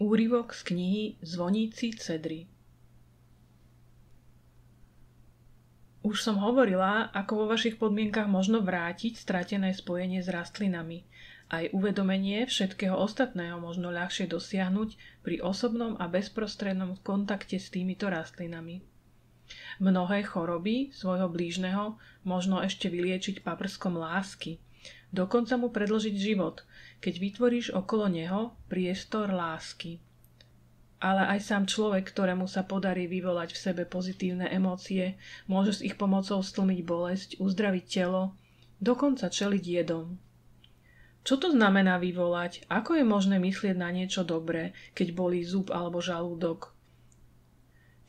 Úryvok z knihy Zvoníci cedry. Už som hovorila, ako vo vašich podmienkach možno vrátiť stratené spojenie s rastlinami. Aj uvedomenie všetkého ostatného možno ľahšie dosiahnuť pri osobnom a bezprostrednom kontakte s týmito rastlinami. Mnohé choroby svojho blížneho možno ešte vyliečiť paprskom lásky. Dokonca mu predĺžiť život, keď vytvoríš okolo neho priestor lásky. Ale aj sám človek, ktorému sa podarí vyvolať v sebe pozitívne emócie, môže s ich pomocou stlmiť bolesť, uzdraviť telo, dokonca čeliť jedom. Čo to znamená vyvolať? Ako je možné myslieť na niečo dobré, keď bolí zub alebo žalúdok?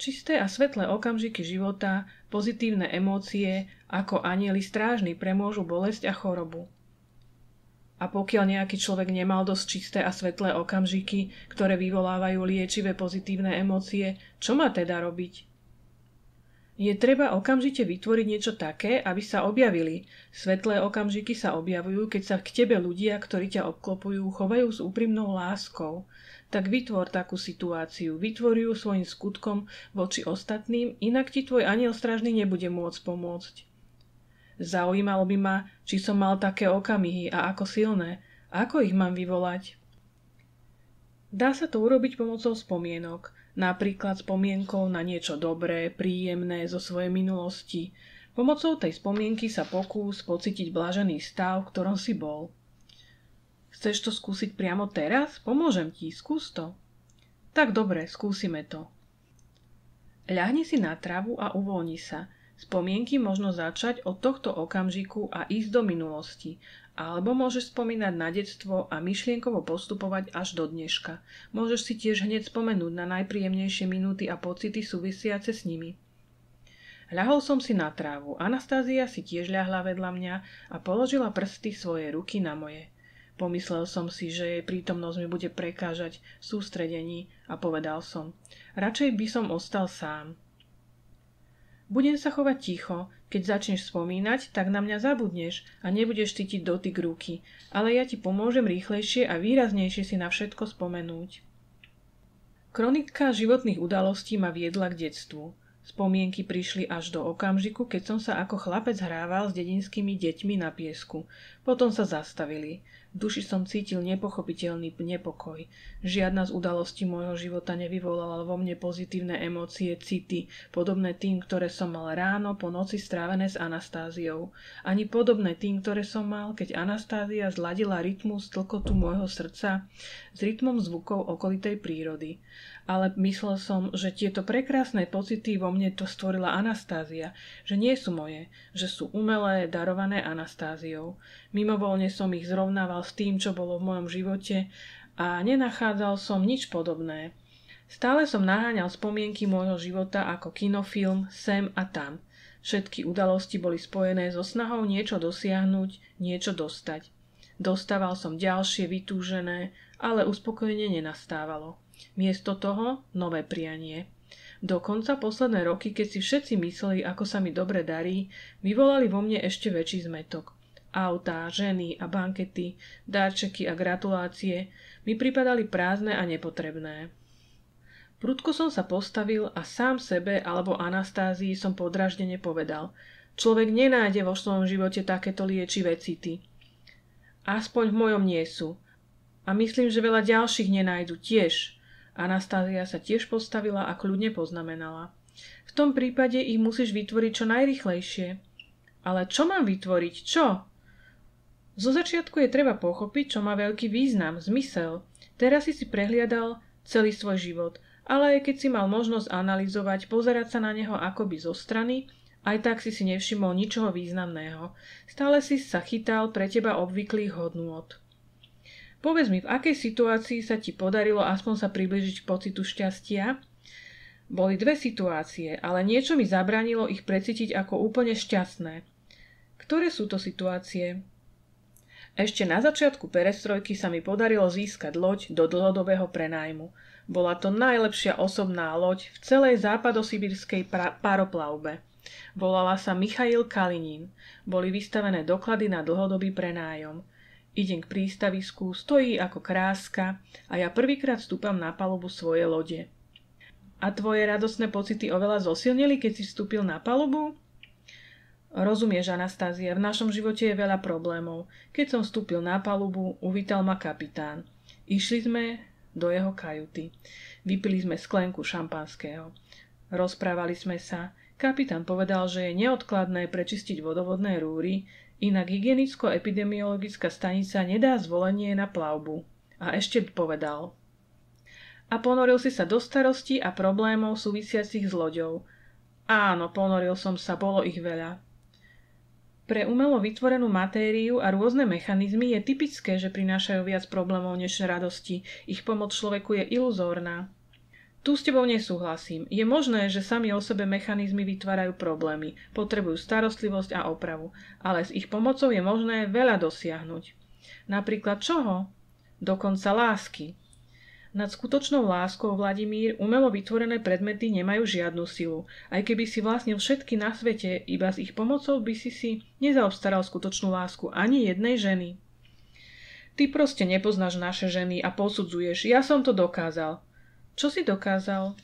Čisté a svetlé okamžiky života, pozitívne emócie, ako anjeli strážni premôžu bolesť a chorobu. A pokiaľ nejaký človek nemal dosť čisté a svetlé okamžiky, ktoré vyvolávajú liečivé pozitívne emócie, čo má teda robiť? Je treba okamžite vytvoriť niečo také, aby sa objavili. Svetlé okamžiky sa objavujú, keď sa k tebe ľudia, ktorí ťa obklopujú, chovajú s úprimnou láskou. Tak vytvor takú situáciu, vytvor ju svojim skutkom voči ostatným, inak ti tvoj anjel strážny nebude môcť pomôcť. Zaujímalo by ma, či som mal také okamihy a ako silné, ako ich mám vyvolať. Dá sa to urobiť pomocou spomienok, napríklad spomienkou na niečo dobré, príjemné zo svojej minulosti. Pomocou tej spomienky sa pokús pocítiť blažený stav, v ktorom si bol. Chceš to skúsiť priamo teraz? Pomôžem ti, skús to. Tak dobre, skúsime to. Ľahni si na travu a uvoľni sa. Spomienky možno začať od tohto okamžiku a ísť do minulosti, alebo môžeš spomínať na detstvo a myšlienkovo postupovať až do dneška. Môžeš si tiež hneď spomenúť na najpríjemnejšie minúty a pocity súvisiace s nimi. Ľahol som si na trávu. Anastázia si tiež ľahla vedľa mňa a položila prsty svojej ruky na moje. Pomyslel som si, že jej prítomnosť mi bude prekážať v sústredení a povedal som: radšej by som ostal sám. Budem sa chovať ticho, keď začneš spomínať, tak na mňa zabudneš a nebudeš cítiť dotyk ruky, ale ja ti pomôžem rýchlejšie a výraznejšie si na všetko spomenúť. Kronika životných udalostí ma viedla k detstvu. Spomienky prišli až do okamžiku, keď som sa ako chlapec hrával s dedinskými deťmi na piesku. Potom sa zastavili. V duši som cítil nepochopiteľný nepokoj. Žiadna z udalostí môjho života nevyvolala vo mne pozitívne emócie, city, podobné tým, ktoré som mal ráno po noci strávené s Anastáziou. Ani podobné tým, ktoré som mal, keď Anastázia zladila rytmus tlkotu môjho srdca s rytmom zvukov okolitej prírody. Ale myslel som, že tieto prekrásne pocity vo mne to stvorila Anastázia, že nie sú moje, že sú umelé, darované Anastáziou. Mimovoľne som ich zrovnával s tým, čo bolo v mojom živote a nenachádzal som nič podobné. Stále som naháňal spomienky môjho života ako kinofilm sem a tam. Všetky udalosti boli spojené so snahou niečo dosiahnuť, niečo dostať. Dostával som ďalšie vytúžené, ale uspokojenie nenastávalo. Miesto toho nové prianie. Dokonca posledné roky, keď si všetci mysleli, ako sa mi dobre darí, vyvolali vo mne ešte väčší zmätok. Autá, ženy a bankety, darčeky a gratulácie mi pripadali prázdne a nepotrebné. Prudko som sa postavil a sám sebe alebo Anastázii som podraždene povedal: človek nenájde vo svojom živote takéto liečivé city. Aspoň v mojom nie sú. A myslím, že veľa ďalších nenájdu tiež. Anastázia sa tiež postavila a kľudne poznamenala: v tom prípade ich musíš vytvoriť čo najrýchlejšie. Ale čo mám vytvoriť? Čo? Zo začiatku je treba pochopiť, čo má veľký význam, zmysel. Teraz si prehliadal celý svoj život, ale aj keď si mal možnosť analyzovať, pozerať sa na neho akoby zo strany, aj tak si nevšimol ničoho významného. Stále si sa chytal pre teba obvyklých hodnôt. Povedz mi, v akej situácii sa ti podarilo aspoň sa približiť k pocitu šťastia? Boli dve situácie, ale niečo mi zabránilo ich precítiť ako úplne šťastné. Ktoré sú to situácie? Ešte na začiatku perestrojky sa mi podarilo získať loď do dlhodobého prenájmu. Bola to najlepšia osobná loď v celej západosibírskej paroplavbe. Volala sa Michail Kalinín. Boli vystavené doklady na dlhodobý prenájom. Idem k prístavisku, stojí ako kráska a ja prvýkrát vstúpam na palubu svojej lode. A tvoje radostné pocity oveľa zosilnili, keď si vstúpil na palubu? Rozumieš, Anastázia, v našom živote je veľa problémov. Keď som vstúpil na palubu, uvítal ma kapitán. Išli sme do jeho kajuty. Vypili sme sklenku šampanského. Rozprávali sme sa. Kapitán povedal, že je neodkladné prečistiť vodovodné rúry, inak hygienicko-epidemiologická stanica nedá zvolenie na plavbu. A ešte povedal: a ponoril si sa do starostí a problémov súvisiacich s loďou. Áno, ponoril som sa, bolo ich veľa. Pre umelo vytvorenú matériu a rôzne mechanizmy je typické, že prinášajú viac problémov než radosti. Ich pomoc človeku je iluzórna. Tu s tebou nesúhlasím. Je možné, že sami o sebe mechanizmy vytvárajú problémy, potrebujú starostlivosť a opravu, ale s ich pomocou je možné veľa dosiahnuť. Napríklad čoho? Dokonca lásky. Nad skutočnou láskou, Vladimír, umelo vytvorené predmety nemajú žiadnu silu. Aj keby si vlastnil všetky na svete, iba s ich pomocou by si nezaobstaral skutočnú lásku ani jednej ženy. Ty proste nepoznáš naše ženy a posudzuješ. Ja som to dokázal. Čo si dokázal?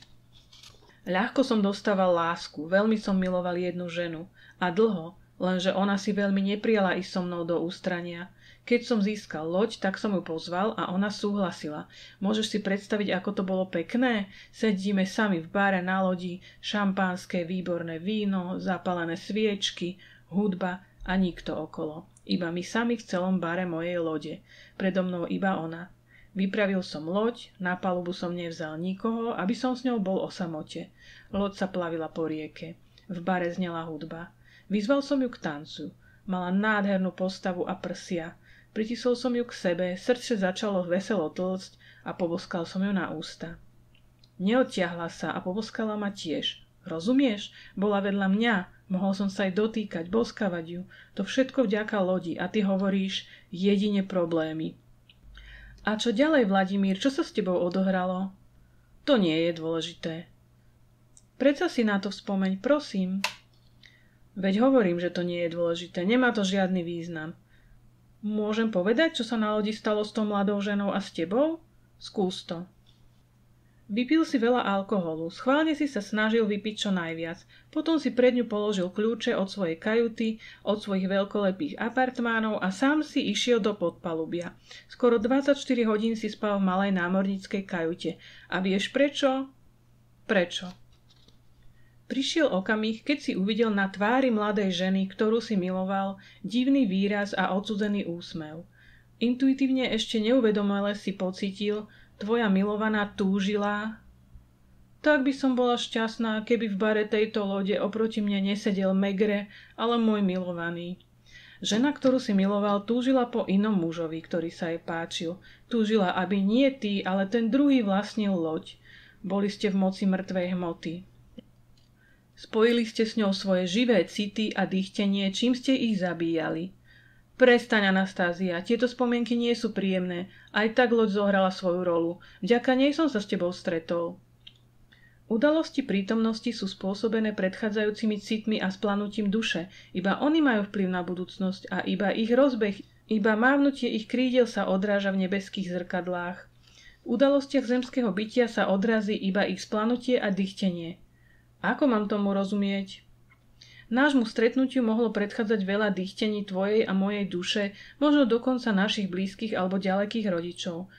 Ľahko som dostával lásku, veľmi som miloval jednu ženu. A dlho, lenže ona si veľmi neprijala ísť so mnou do ústrania. Keď som získal loď, tak som ju pozval a ona súhlasila. Môžeš si predstaviť, ako to bolo pekné? Sedíme sami v bare na lodi, šampanské, výborné víno, zapálené sviečky, hudba a nikto okolo. Iba my sami v celom bare mojej lode. Predo mnou iba ona. Vypravil som loď, na palubu som nevzal nikoho, aby som s ňou bol o samote. Loď sa plavila po rieke. V bare znela hudba. Vyzval som ju k tancu. Mala nádhernú postavu a prsia. Pritisol som ju k sebe, srdce začalo veselo tlcť a poboskal som ju na ústa. Neodtiahla sa a poboskala ma tiež. Rozumieš? Bola vedľa mňa, mohol som sa aj dotýkať, boskavať ju. To všetko vďaka lodi a ty hovoríš jedine problémy. A čo ďalej, Vladimír, čo sa s tebou odohralo? To nie je dôležité. Predsa si na to vzpomeň, prosím. Veď hovorím, že to nie je dôležité, nemá to žiadny význam. Môžem povedať, čo sa na lodi stalo s tou mladou ženou a s tebou? Skús to. Vypil si veľa alkoholu, schválne si sa snažil vypiť čo najviac, potom si pred ňu položil kľúče od svojej kajuty, od svojich veľkolepých apartmánov a sám si išiel do podpalubia. Skoro 24 hodín si spal v malej námorníckej kajute. A vieš prečo? Prečo? Prišiel okamih, keď si uvidel na tvári mladej ženy, ktorú si miloval, divný výraz a odsudzený úsmev. Intuitívne ešte neuvedomele si pocítil, tvoja milovaná túžila. Tak by som bola šťastná, keby v bare tejto lode oproti mne nesedel Megre, ale môj milovaný. Žena, ktorú si miloval, túžila po inom mužovi, ktorý sa jej páčil. Túžila, aby nie ty, ale ten druhý vlastnil loď. Boli ste v moci mŕtvej hmoty. Spojili ste s ňou svoje živé city a dýchtenie, čím ste ich zabíjali. Prestaň, Anastázia, tieto spomienky nie sú príjemné. Aj tak loď zohrala svoju rolu. Vďaka nej som sa s tebou stretol. Udalosti prítomnosti sú spôsobené predchádzajúcimi citmi a splanutím duše. Iba oni majú vplyv na budúcnosť a iba ich rozbeh, iba mávnutie ich krídel sa odráža v nebeských zrkadlách. V udalostiach zemského bytia sa odrazí iba ich splanutie a dýchtenie. Ako mám tomu rozumieť? Nášmu stretnutiu mohlo predchádzať veľa dýchtení tvojej a mojej duše, možno dokonca našich blízkych alebo ďalekých rodičov.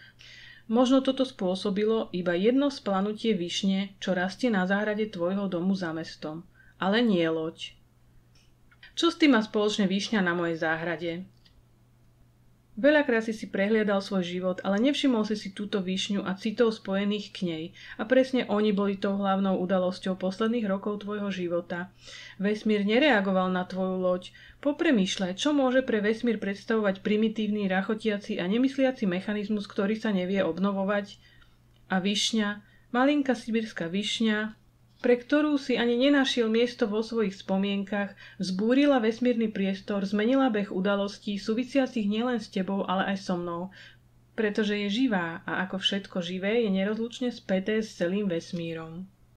Možno toto spôsobilo iba jedno splanutie višne, čo rastie na záhrade tvojho domu za mestom. Ale nie loď. Čo s tým má spoločne višňa na mojej záhrade? Veľakrát si prehliadal svoj život, ale nevšimol si túto višňu a citov spojených k nej. A presne oni boli tou hlavnou udalosťou posledných rokov tvojho života. Vesmír nereagoval na tvoju loď. Popremýšľaj, čo môže pre vesmír predstavovať primitívny, rachotiaci a nemysliaci mechanizmus, ktorý sa nevie obnovovať. A višňa, malinká sibírska višňa, pre ktorú si ani nenašiel miesto vo svojich spomienkach, vzbúrila vesmírny priestor, zmenila beh udalostí súvisiacich nielen s tebou, ale aj so mnou, pretože je živá a ako všetko živé je nerozlučne späté s celým vesmírom.